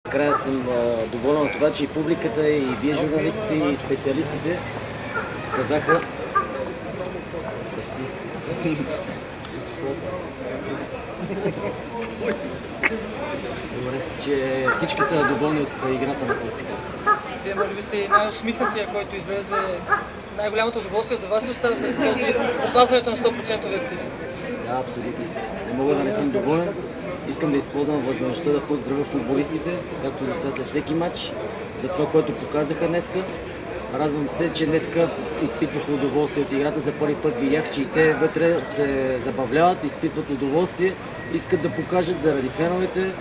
Накрая съм доволен от това, че и публиката, и вие журналистите, и специалистите казаха... Добре, че всички са доволни от играта на ЦСКА. Вие може би сте и най-усмихнатия, който излезе. Най-голямото удоволствие за вас ли остава след този запазването на 100% актив? Да, абсолютно. Не мога да не съм доволен. Искам да използвам възможността да поздравя футболистите, както до сега след всеки матч, за това, което показаха днеска. Радвам се, че днеска изпитваха удоволствие от играта. За първи път видях, че и те вътре се забавляват, изпитват удоволствие, искат да покажат заради феновете,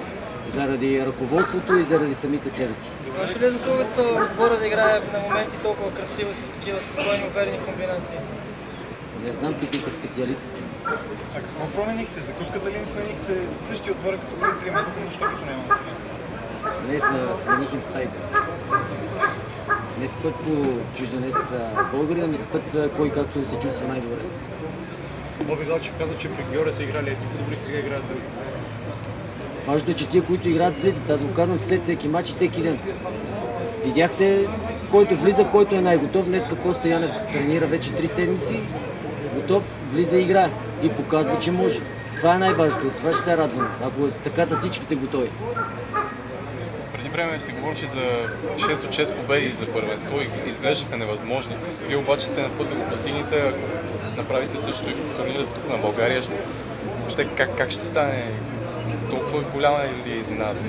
заради ръководството и заради самите себе си. Имаше ли заслугата отбора да играе на моменти толкова красиво и с такива спокойни, уверени комбинации? Не знам, питайте специалистите. А какво променихте? Закуската ли им сменихте същия отбор като преди 3 месеца, нищо общо няма? Днес смених им стаите. Не спът по чужденец българи, а ми спът кой както се чувства най-добре. Боби Галчев каза, че при Георгия са играли ети футболисти, сега играят други. Важното е, че тия, които играят, влизат. Аз го казвам след всеки матч и всеки ден. Видяхте, който влиза, който е най-готов. Днеска Коста Янев тренира вече 3 седмици. Готов, влиза и играе. И показва, че може. Това е най-важното. От това ще се радвам. Ако така са всичките готови. Преди време се говореше за 6 от 6 победи за първенство и изглеждаха невъзможни. Вие обаче сте на път да го постигнете, ако направите също и в турнира за Купа на България. Въобще как ще стане? Толкова голяма ли е изненада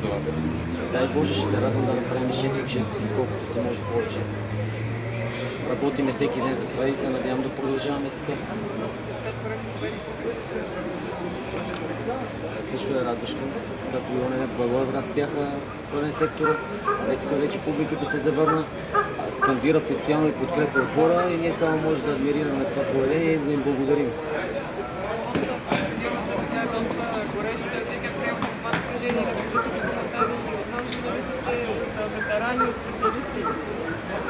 за вас? Дай Боже, ще се радвам да направим 6 от 6 и колкото се може повече. Работиме всеки ден за това и се надявам да продължаваме така. Това също е радващо. Както и онене в Благоевград бяха пълен сектор. Днес вече публиката се завърна, скандира постоянно и подкрепя отбора и ние само може да адмирираме това поведение и да им благодарим.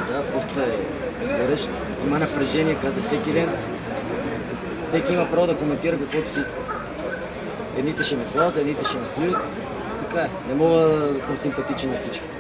Да, после горещ. Има напрежение, казах всеки ден. Всеки има право да коментира каквото си иска. Едните ще ме хвалят, едните ще ме плюят. Така е. Не мога да съм симпатичен на всичките.